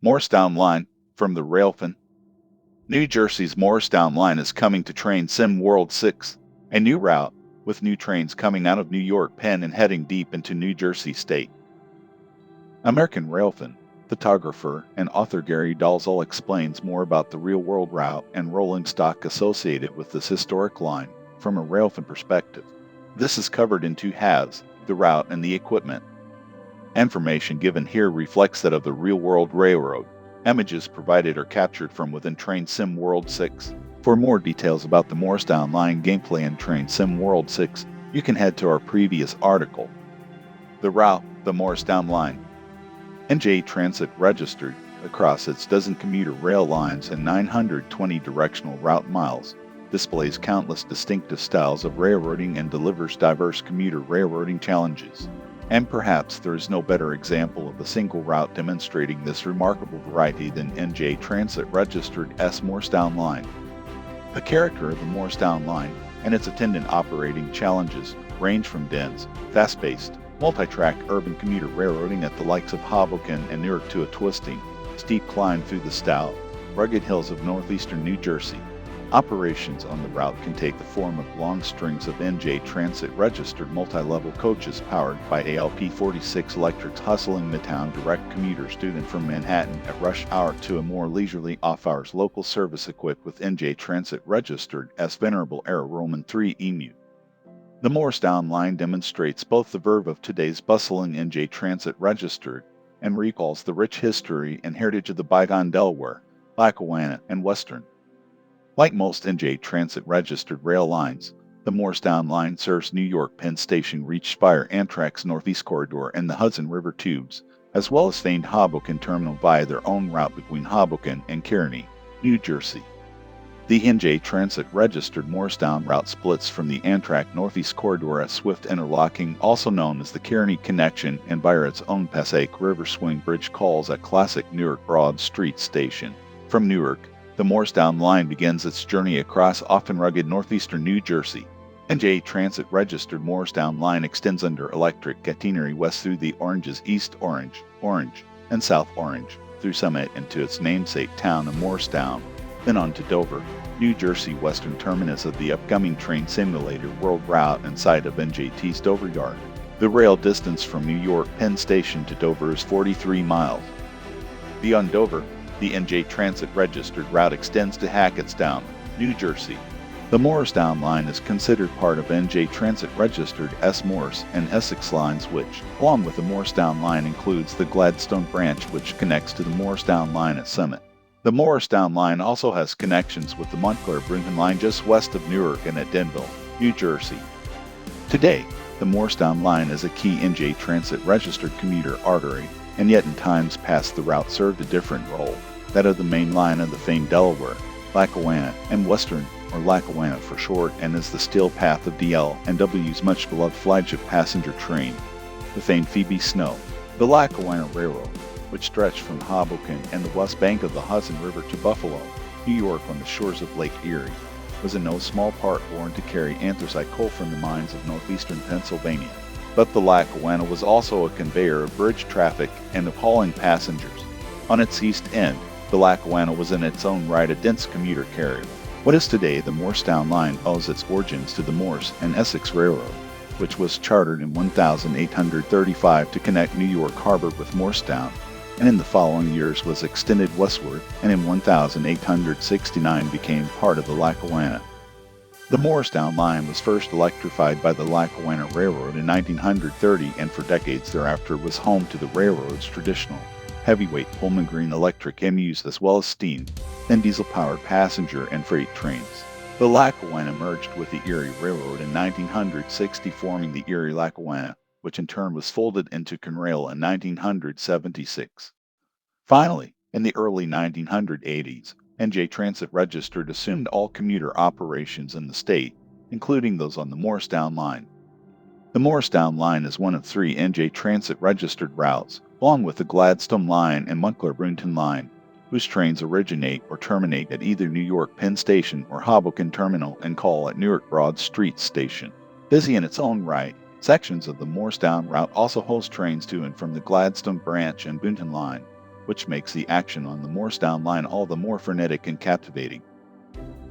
Morristown Line from the Railfan. New Jersey's Morristown Line is coming to train Sim World 6, a new route with new trains coming out of New York Penn and heading deep into New Jersey State. American Railfan photographer and author Gary Dalzell explains more about the real-world route and rolling stock associated with this historic line from a Railfan perspective. This is covered in two halves, the route and the equipment. Information given here reflects that of the real-world railroad. Images provided are captured from within Train Sim World 6. For more details about the Morristown Line gameplay in Train Sim World 6, you can head to our previous article. The route, the Morristown Line. NJ Transit registered across its dozen commuter rail lines and 920 directional route miles, displays countless distinctive styles of railroading and delivers diverse commuter railroading challenges. And perhaps there is no better example of a single route demonstrating this remarkable variety than NJ Transit registered S Morristown Line. The character of the Morristown Line and its attendant operating challenges range from dense, fast-paced, multi-track urban commuter railroading at the likes of Hoboken and Newark to a twisting, steep climb through the stout, rugged hills of northeastern New Jersey. Operations on the route can take the form of long strings of NJ Transit registered multi-level coaches powered by ALP46 Electric's hustling Midtown direct commuter student from Manhattan at rush hour to a more leisurely off-hours local service equipped with NJ Transit registered as Venerable Era Roman III EMU. The Morristown Line demonstrates both the verve of today's bustling NJ Transit registered and recalls the rich history and heritage of the bygone Delaware, Lackawanna, and Western. Like most NJ Transit registered rail lines, the Morristown Line serves New York Penn Station Reach Spire Amtrak's Northeast Corridor and the Hudson River Tubes, as well as famed Hoboken Terminal via their own route between Hoboken and Kearny, New Jersey. The NJ Transit registered Morristown route splits from the Amtrak Northeast Corridor at Swift Interlocking, also known as the Kearny Connection, and via its own Passaic River Swing Bridge calls at classic Newark Broad Street Station. From Newark, the Morristown Line begins its journey across often rugged northeastern New Jersey. NJ Transit registered Morristown Line extends under electric catenary west through the Orange's East Orange, Orange, and South Orange, through Summit and to its namesake town of Morristown, then on to Dover, New Jersey, western terminus of the upcoming train simulator world route and site of NJT's Dover Yard. The rail distance from New York Penn Station to Dover is 43 miles. Beyond Dover, the NJ Transit registered route extends to Hackettstown, New Jersey. The Morristown Line is considered part of NJ Transit registered S Morris and Essex lines which, along with the Morristown Line, includes the Gladstone branch which connects to the Morristown Line at Summit. The Morristown Line also has connections with the Montclair-Brunton Line just west of Newark and at Denville, New Jersey. Today, the Morristown Line is a key NJ Transit registered commuter artery, and yet in times past the route served a different role, that of the main line of the famed Delaware, Lackawanna, and Western, or Lackawanna for short, and is the steel path of DL and W's much beloved flagship passenger train, the famed Phoebe Snow. The Lackawanna Railroad, which stretched from Hoboken and the west bank of the Hudson River to Buffalo, New York on the shores of Lake Erie, was in no small part born to carry anthracite coal from the mines of northeastern Pennsylvania. But the Lackawanna was also a conveyor of bridge traffic and of hauling passengers. On its east end, the Lackawanna was in its own right a dense commuter carrier. What is today the Morristown Line owes its origins to the Morris and Essex Railroad, which was chartered in 1835 to connect New York Harbor with Morristown, and in the following years was extended westward, and in 1869 became part of the Lackawanna. The Morristown Line was first electrified by the Lackawanna Railroad in 1930 and for decades thereafter was home to the railroad's traditional heavyweight Pullman Green electric EMUs as well as steam, then diesel-powered passenger and freight trains. The Lackawanna merged with the Erie Railroad in 1960, forming the Erie Lackawanna, which in turn was folded into Conrail in 1976. Finally, in the early 1980s, NJ Transit registered assumed all commuter operations in the state, including those on the Morristown Line. The Morristown Line is one of 3 NJ Transit registered routes, along with the Gladstone Line and Montclair-Brunton Line, whose trains originate or terminate at either New York Penn Station or Hoboken Terminal and call at Newark Broad Street Station. Busy in its own right, sections of the Morristown route also host trains to and from the Gladstone Branch and Brunton Line. which makes the action on the Morristown line all the more frenetic and captivating.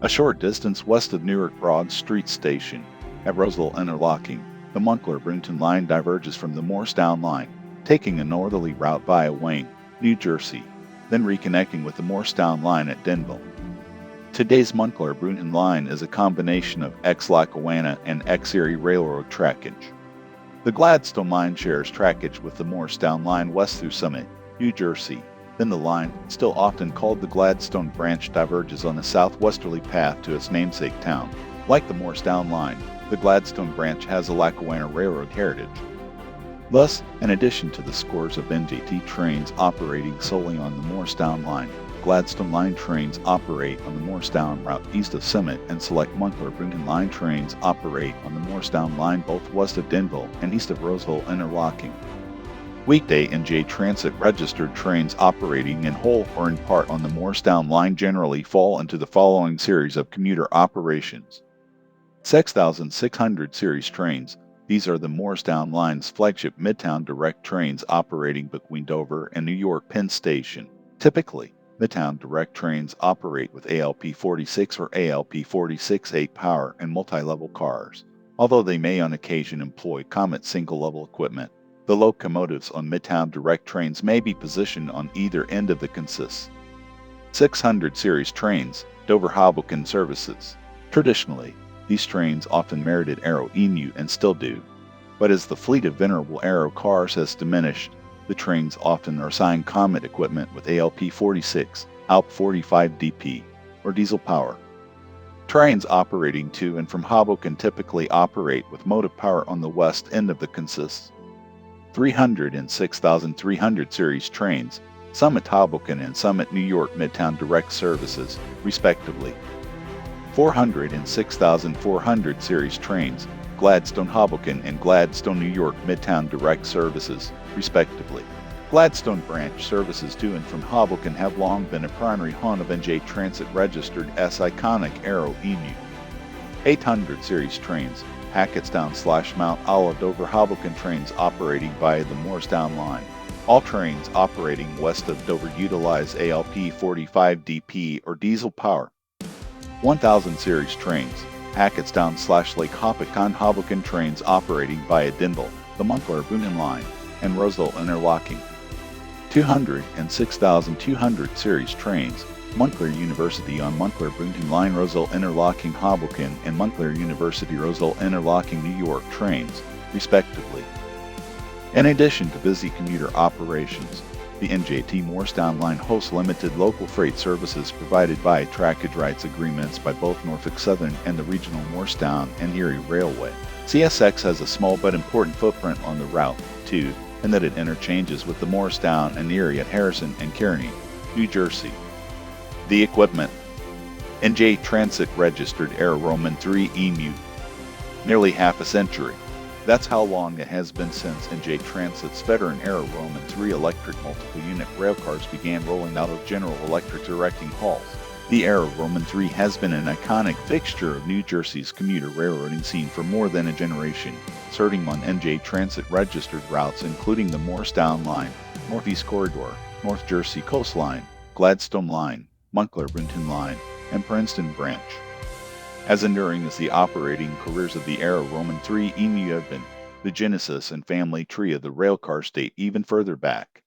A short distance west of Newark Broad Street Station, at Roseville Interlocking, the Montclair-Boonton line diverges from the Morristown line, taking a northerly route via Wayne, New Jersey, then reconnecting with the Morristown line at Denville. Today's Montclair-Boonton line is a combination of ex-Lackawanna and ex-Erie Railroad trackage. The Gladstone line shares trackage with the Morristown line west through Summit, New Jersey. Then the line, still often called the Gladstone Branch, diverges on a southwesterly path to its namesake town. Like the Morristown line, the Gladstone Branch has a Lackawanna Railroad heritage. Thus, in addition to the scores of NJT trains operating solely on the Morristown line, Gladstone line trains operate on the Morristown route east of Summit, and select Montclair-Boonton line trains operate on the Morristown line both west of Denville and east of Roseville Interlocking. Weekday NJ Transit registered trains operating in whole or in part on the Morristown line generally fall into the following series of commuter operations. 6600 series trains. These are the Morristown line's flagship Midtown direct trains operating between Dover and New York Penn Station. Typically, Midtown direct trains operate with ALP46 or ALP46-8 power and multi-level cars, although they may on occasion employ Comet single-level equipment. The locomotives on Midtown direct trains may be positioned on either end of the consist. 600 series trains, Dover-Hoboken services. Traditionally, these trains often merited Aero EMU and still do, but as the fleet of venerable Aero cars has diminished, the trains often are assigned Comet equipment with ALP46, ALP45DP, or diesel power. Trains operating to and from Hoboken typically operate with motive power on the west end of the consist. 300 and 6300 series trains, Summit Hoboken and Summit New York Midtown direct services, respectively. 400 and 6400 series trains, Gladstone Hoboken and Gladstone New York Midtown direct services, respectively. Gladstone branch services to and from Hoboken have long been a primary haunt of NJ Transit registered as iconic Aero EMU. 800 series trains, Hackettstown/Mount Olive Dover Hoboken trains operating via the Morristown line. All trains operating west of Dover utilize ALP45DP or diesel power. 1000 series trains, Hackettstown/Lake Hopatcong Hoboken trains operating via Denville, the Montclair-Boonton line, and Roseville Interlocking. 200 and 6200 series trains, Montclair University on Montclair-Boonton line Roseville Interlocking Hoboken and Montclair University Roseville Interlocking New York trains, respectively. In addition to busy commuter operations, the NJT Morristown line hosts limited local freight services provided by trackage rights agreements by both Norfolk Southern and the regional Morristown and Erie Railway. CSX has a small but important footprint on the route, too, in that it interchanges with the Morristown and Erie at Harrison and Kearney, New Jersey. The equipment: NJ Transit registered Aero Roman III EMU. Nearly half a century. That's how long it has been since NJ Transit's veteran Aero Roman III electric multiple unit railcars began rolling out of General Electric directing halls. The Aero Roman III has been an iconic fixture of New Jersey's commuter railroading scene for more than a generation, serving on NJ Transit registered routes including the Morristown Line, Northeast Corridor, North Jersey Coastline, Gladstone Line, Montclair-Boonton Line, and Princeton Branch. As enduring as the operating careers of the Aero Roman III EMU have been, the genesis and family tree of the railcars date even further back.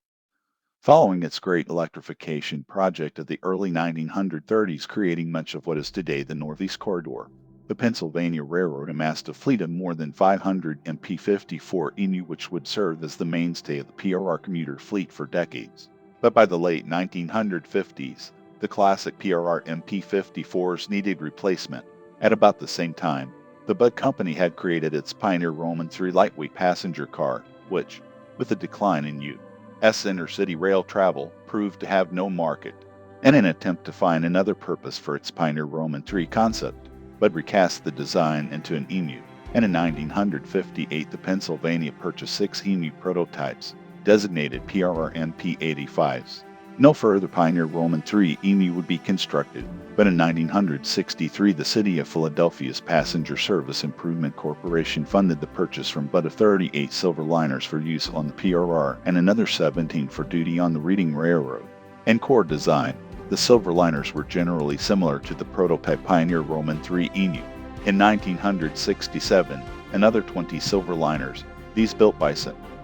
Following its great electrification project of the early 1930s, creating much of what is today the Northeast Corridor, the Pennsylvania Railroad amassed a fleet of more than 500 MP54 EMU which would serve as the mainstay of the PRR commuter fleet for decades. But by the late 1950s, the classic PRR MP54s needed replacement. At about the same time, the Budd Company had created its Pioneer Roman III lightweight passenger car, which, with a decline in U.S. intercity rail travel, proved to have no market. In an attempt to find another purpose for its Pioneer Roman III concept, Budd recast the design into an EMU, and in 1958 the Pennsylvania purchased 6 EMU prototypes, designated PRR MP85s. No further Pioneer Roman III EMU would be constructed, but in 1963 the City of Philadelphia's Passenger Service Improvement Corporation funded the purchase from Bud of 38 silver liners for use on the PRR and another 17 for duty on the Reading Railroad. In core design, the silver liners were generally similar to the prototype Pioneer Roman III EMU. In 1967, another 20 silver liners, these built by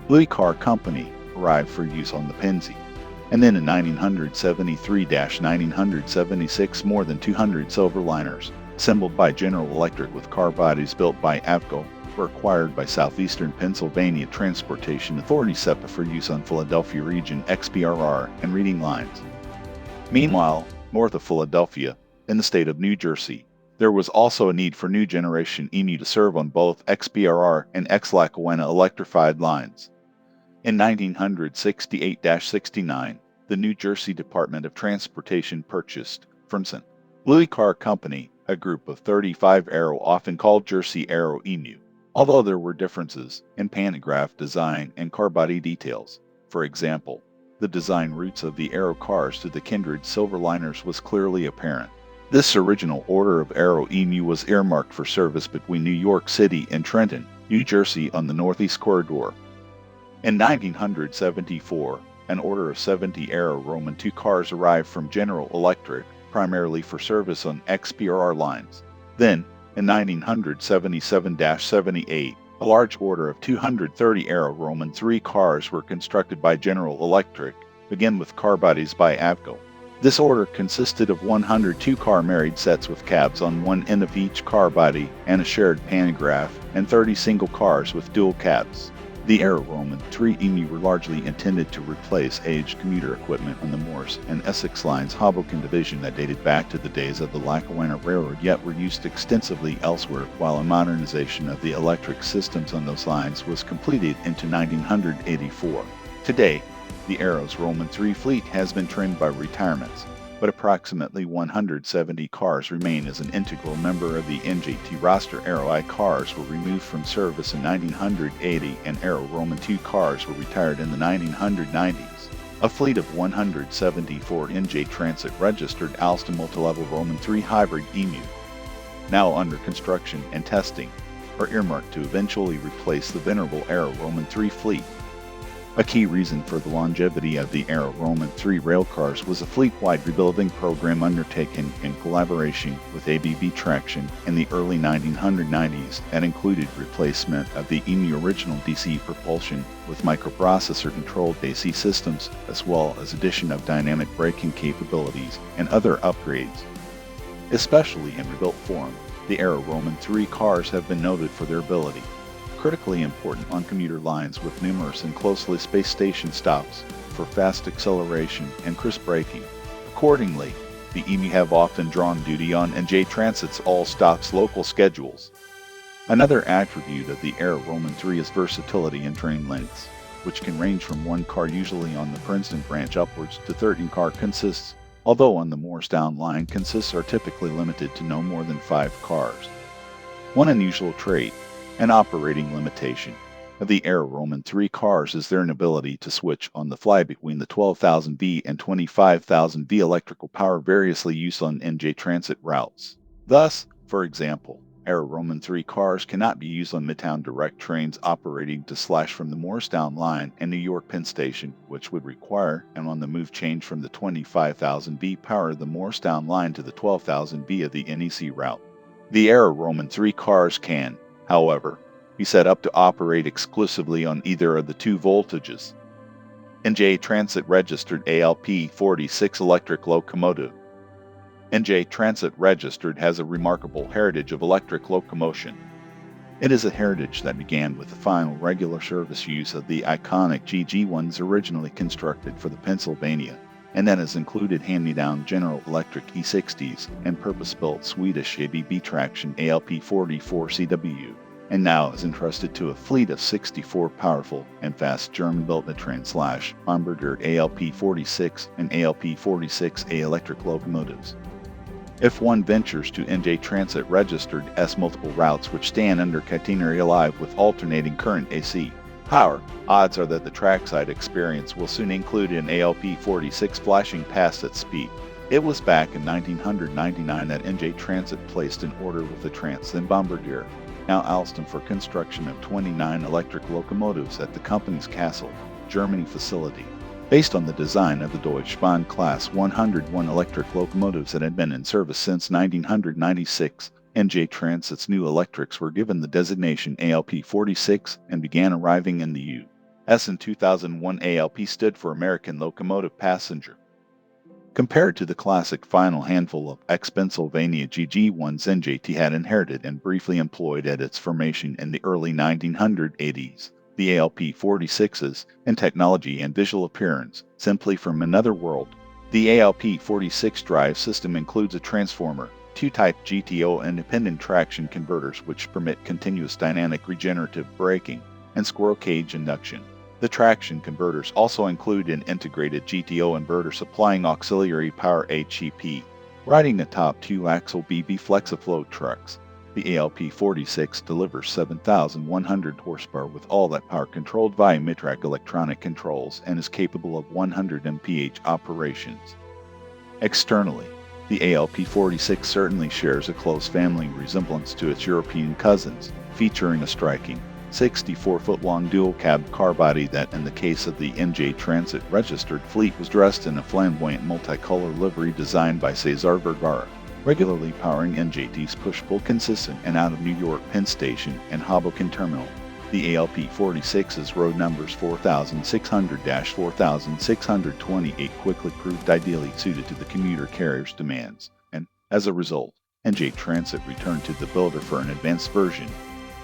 Louis Car Company, arrived for use on the Pennsy. And then in 1973-1976 more than 200 silver liners, assembled by General Electric with car bodies built by Avco, were acquired by Southeastern Pennsylvania Transportation Authority SEPA for use on Philadelphia Region XPRR and Reading lines. Meanwhile, north of Philadelphia, in the state of New Jersey, there was also a need for new generation EMU to serve on both XPRR and Lackawanna electrified lines. In 1968-69, the New Jersey Department of Transportation purchased, from St. Louis Car Company, a group of 35 Aero often called Jersey Aero EMU, although there were differences in pantograph design and car body details. For example, the design roots of the Aero cars to the kindred silver liners was clearly apparent. This original order of Aero EMU was earmarked for service between New York City and Trenton, New Jersey on the Northeast Corridor. In 1974, an order of 70 Aero Roman II cars arrived from General Electric, primarily for service on XPRR lines. Then, in 1977-78, a large order of 230 Aero Roman III cars were constructed by General Electric, again with car bodies by Avco. This order consisted of 102 car married sets with cabs on one end of each car body and a shared pantograph, and 30 single cars with dual cabs. The Aero Roman III EMU were largely intended to replace aged commuter equipment on the Morse and Essex lines Hoboken division that dated back to the days of the Lackawanna Railroad yet were used extensively elsewhere, while a modernization of the electric systems on those lines was completed into 1984. Today, the Aero's Roman III fleet has been trimmed by retirements, but approximately 170 cars remain as an integral member of the NJT roster. Aero I cars were removed from service in 1980 and Aero Roman II cars were retired in the 1990s. A fleet of 174 NJ Transit registered Alstom multi-level Roman III hybrid EMU, now under construction and testing, are earmarked to eventually replace the venerable Aero Roman III fleet. A key reason for the longevity of the Aero Roman III railcars was a fleet-wide rebuilding program undertaken in collaboration with ABB Traction in the early 1990s that included replacement of the EMU original DC propulsion with microprocessor-controlled AC systems, as well as addition of dynamic braking capabilities and other upgrades. Especially in rebuilt form, the Aero Roman III cars have been noted for their ability. Critically important on commuter lines with numerous and closely spaced station stops for fast acceleration and crisp braking. Accordingly, the EMU have often drawn duty on NJ Transit's all-stops local schedules. Another attribute of the Aero Roman III is versatility in train lengths, which can range from one car usually on the Princeton branch upwards to 13 car consists, although on the Morristown line consists are typically limited to no more than 5 cars. One unusual trait, an operating limitation, of the Aero Roman III cars is their inability to switch on the fly between the 12,000 V and 25,000 V electrical power variously used on NJ Transit routes. Thus, for example, Aero Roman III cars cannot be used on Midtown direct trains operating to slash from the Morristown line and New York Penn Station, which would require an on-the-move change from the 25,000 V power of the Morristown line to the 12,000 V of the NEC route. The Aero Roman III cars can, however, be set up to operate exclusively on either of the two voltages. NJ Transit registered ALP-46 electric locomotive. NJ Transit registered has a remarkable heritage of electric locomotion. It is a heritage that began with the final regular service use of the iconic GG1s originally constructed for the Pennsylvania, and that has included hand-me-down General Electric E60s and purpose-built Swedish ABB Traction ALP-44CW, and now is entrusted to a fleet of 64 powerful and fast German-built Mitran/Bombardier ALP-46 and ALP-46A electric locomotives. If one ventures to NJ Transit registered S multiple routes which stand under catenary alive with alternating current AC, Power. Odds are that the trackside experience will soon include an ALP46 flashing past its speed. It was back in 1999 that NJ Transit placed an order with the TRANSIM Bombardier, now Alstom, for construction of 29 electric locomotives at the company's Kassel, Germany facility. Based on the design of the Deutsche Bahn Class 101 electric locomotives that had been in service since 1996, NJ Transit's new electrics were given the designation ALP46 and began arriving in the U.S. in 2001. ALP stood for American Locomotive Passenger. Compared to the classic final handful of ex-Pennsylvania GG1s NJT had inherited and briefly employed at its formation in the early 1980s, the ALP46s, in technology and visual appearance, simply from another world. The ALP46 drive system includes a transformer, two-type GTO independent traction converters which permit continuous dynamic regenerative braking, and squirrel cage induction. The traction converters also include an integrated GTO inverter supplying auxiliary power HEP. Riding atop two-axle BB Flexifloat trucks, the ALP46 delivers 7,100 horsepower with all that power controlled via mid-track electronic controls and is capable of 100 mph operations. Externally, the ALP46 certainly shares a close family resemblance to its European cousins, featuring a striking 64-foot-long dual-cab car body that, in the case of the NJ Transit registered fleet, was dressed in a flamboyant multicolor livery designed by Cesar Vergara, regularly powering NJT's push-pull consistent and out of New York Penn Station and Hoboken Terminal. The ALP46's road numbers 4600-4628 quickly proved ideally suited to the commuter carrier's demands, and, as a result, NJ Transit returned to the builder for an advanced version,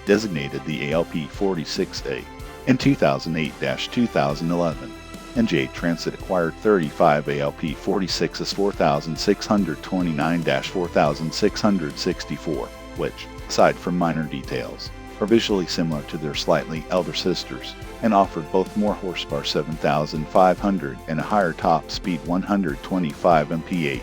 designated the ALP46A. In 2008-2011, NJ Transit acquired 35 ALP46s 4629-4664, which, aside from minor details, are visually similar to their slightly elder sisters, and offered both more horsepower 7,500 and a higher top speed 125 mph.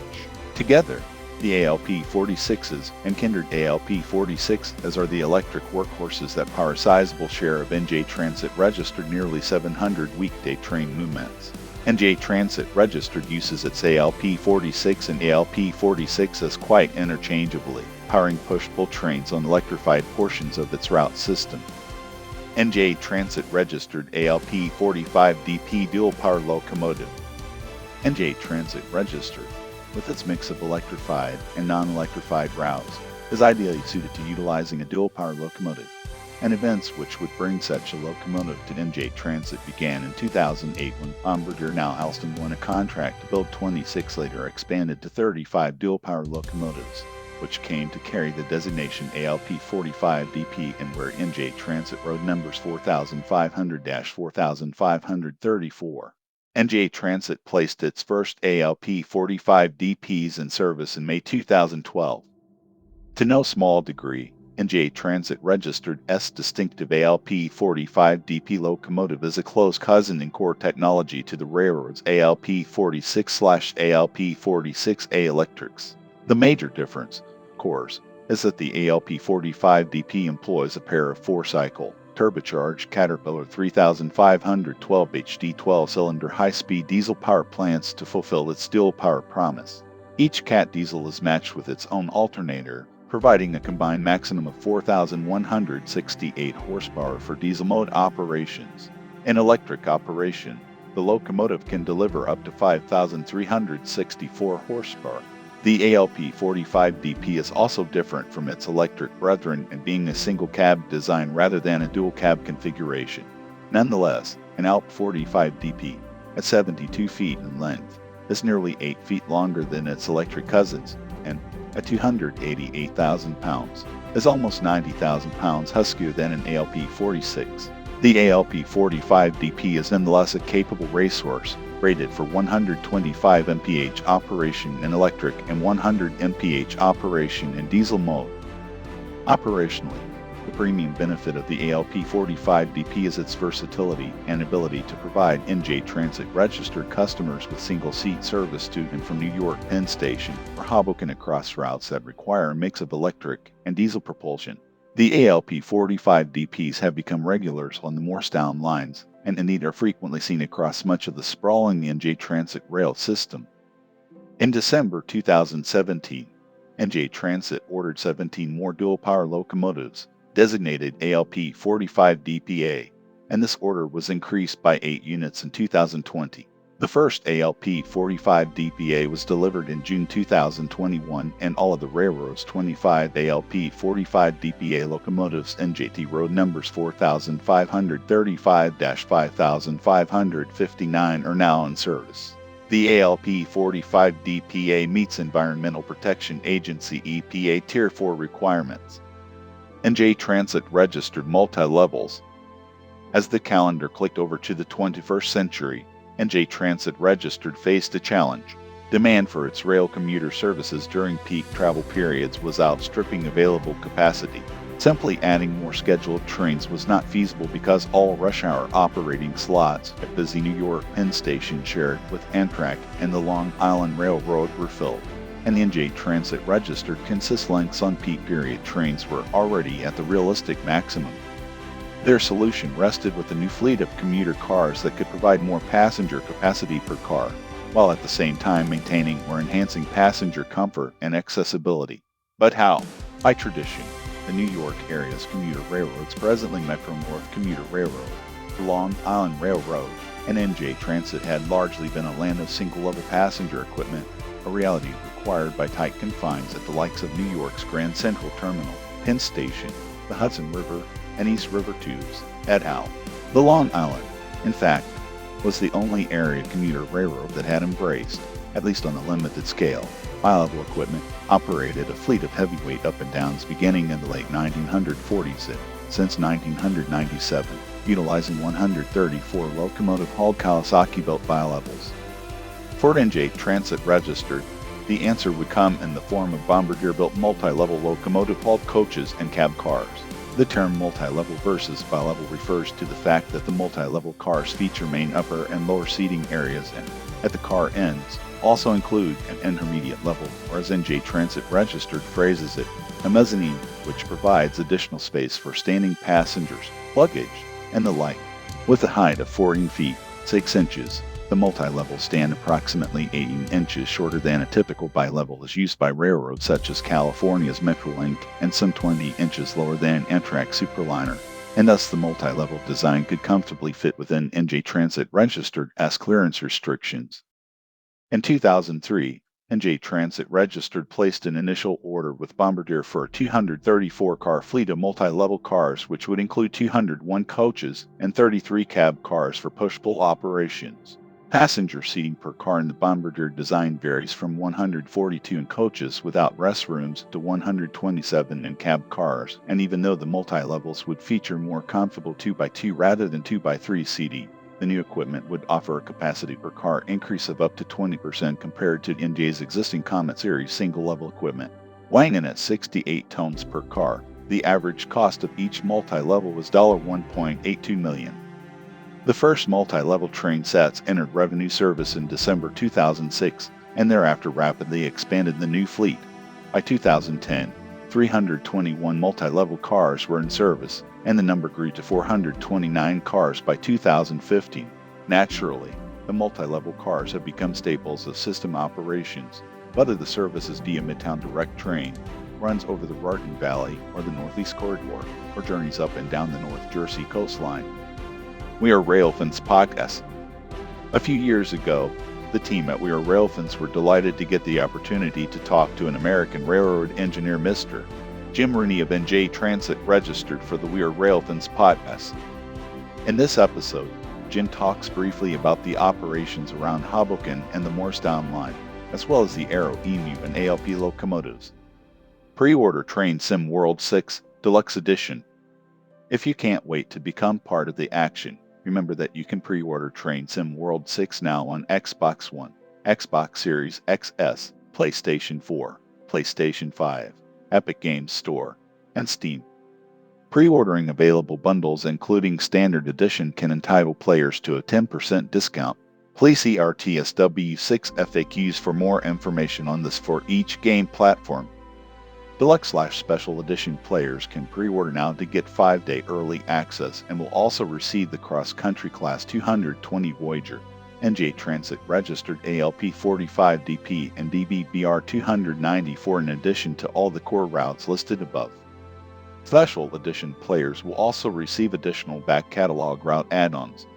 Together, the ALP46s and kindred ALP46 as are the electric workhorses that power a sizable share of NJ Transit registered nearly 700 weekday train movements. NJ Transit registered uses its ALP46 and ALP46s quite interchangeably, powering push-pull trains on electrified portions of its route system. NJ Transit registered ALP45DP dual-power locomotive. NJ Transit registered, with its mix of electrified and non-electrified routes, is ideally suited to utilizing a dual-power locomotive, and events which would bring such a locomotive to NJ Transit began in 2008 when Bombardier, now Alstom, won a contract to build 26 later expanded to 35 dual-power locomotives, which came to carry the designation ALP45DP and where NJ Transit road numbers 4500-4534. NJ Transit placed its first ALP45DPs in service in May 2012. To no small degree, NJ Transit registered S distinctive ALP45DP locomotive as a close cousin in core technology to the railroad's ALP46/ALP46A electrics. The major difference, of course, is that the ALP45DP employs a pair of four-cycle, turbocharged Caterpillar 3512 HD 12-cylinder high-speed diesel power plants to fulfill its dual-power promise. Each Cat diesel is matched with its own alternator, providing a combined maximum of 4,168 horsepower for diesel mode operations. In electric operation, the locomotive can deliver up to 5,364 horsepower. The ALP45DP is also different from its electric brethren in being a single-cab design rather than a dual-cab configuration. Nonetheless, an ALP45DP, at 72 feet in length, is nearly 8 feet longer than its electric cousins, and at 288,000 pounds, is almost 90,000 pounds huskier than an ALP46. The ALP45DP is nonetheless a capable racehorse, rated for 125 mph operation in electric and 100 mph operation in diesel mode. Operationally, the premium benefit of the ALP45DP is its versatility and ability to provide NJ Transit registered customers with single-seat service to and from New York Penn Station or Hoboken across routes that require a mix of electric and diesel propulsion. The ALP-45 DPs have become regulars on the Morristown lines, and indeed are frequently seen across much of the sprawling NJ Transit rail system. In December 2017, NJ Transit ordered 17 more dual-power locomotives, designated ALP-45 DPA, and this order was increased by 8 units in 2020. The first ALP-45 DPA was delivered in June 2021, and all of the railroad's 25 ALP-45 DPA locomotives NJT road numbers 4535-5559 are now in service. The ALP-45 DPA meets Environmental Protection Agency EPA Tier 4 requirements. NJ Transit registered multi-levels. As the calendar clicked over to the 21st century, NJ Transit registered faced a challenge. Demand for its rail commuter services during peak travel periods was outstripping available capacity. Simply adding more scheduled trains was not feasible because all rush hour operating slots at busy New York Penn Station shared with Amtrak and the Long Island Railroad were filled, and the NJ Transit registered consist lengths on peak period trains were already at the realistic maximum. Their solution rested with a new fleet of commuter cars that could provide more passenger capacity per car, while at the same time maintaining or enhancing passenger comfort and accessibility. But how? By tradition. The New York area's commuter railroads, presently Metro-North Commuter Railroad, the Long Island Railroad, and NJ Transit had largely been a land of single-level passenger equipment, a reality required by tight confines at the likes of New York's Grand Central Terminal, Penn Station, the Hudson River, and East River Tubes, et al. The Long Island, in fact, was the only area commuter railroad that had embraced, at least on a limited scale, bi-level equipment, operated a fleet of heavyweight up-and-downs beginning in the late 1940s and since 1997, utilizing 134 locomotive-hauled Kawasaki-built bi-levels. For NJ Transit registered, the answer would come in the form of Bombardier-built multi-level locomotive-hauled coaches and cab cars. The term multi-level versus bi-level refers to the fact that the multi-level cars feature main upper and lower seating areas and, at the car ends, also include an intermediate level, or as NJ Transit registered phrases it, a mezzanine, which provides additional space for standing passengers, luggage, and the like. With a height of 14 feet, 6 inches, the multi-levels stand approximately 18 inches shorter than a typical bi-level is used by railroads such as California's Metrolink and some 20 inches lower than Amtrak Superliner, and thus the multi-level design could comfortably fit within NJ Transit registered as clearance restrictions. In 2003, NJ Transit registered placed an initial order with Bombardier for a 234-car fleet of multi-level cars which would include 201 coaches and 33 cab cars for push-pull operations. Passenger seating per car in the Bombardier design varies from 142 in coaches without restrooms to 127 in cab cars, and even though the multi-levels would feature more comfortable 2x2 rather than 2x3 seating, the new equipment would offer a capacity per car increase of up to 20% compared to NJ's existing Comet Series single-level equipment. Weighing in at 68 tons per car, the average cost of each multi-level was $1.82 million. The first multi-level train sets entered revenue service in December 2006, and thereafter rapidly expanded the new fleet. By 2010, 321 multi-level cars were in service, and the number grew to 429 cars by 2015. Naturally, the multi-level cars have become staples of system operations, whether the service is via Midtown Direct train, runs over the Raritan Valley or the Northeast Corridor, or journeys up and down the North Jersey coastline. We Are Railfan's podcast. A few years ago, the team at We Are Railfans were delighted to get the opportunity to talk to an American railroad engineer, Mr. Jim Rooney of NJ Transit registered for the We Are Railfans podcast. In this episode, Jim talks briefly about the operations around Hoboken and the Morristown line, as well as the Aero, EMU, and ALP locomotives. Pre-order Train Sim World 6 Deluxe Edition. If you can't wait to become part of the action, remember that you can pre-order Train Sim World 6 now on Xbox One, Xbox Series XS, PlayStation 4, PlayStation 5, Epic Games Store, and Steam. Pre-ordering available bundles including Standard Edition can entitle players to a 10% discount. Please see our TSW6 FAQs for more information on this for each game platform. Deluxe/Special Edition players can pre-order now to get 5-day early access and will also receive the Cross-Country Class 220 Voyager, NJ Transit Registered ALP45DP and DBBR 294 in addition to all the core routes listed above. Special Edition players will also receive additional back catalog route add-ons,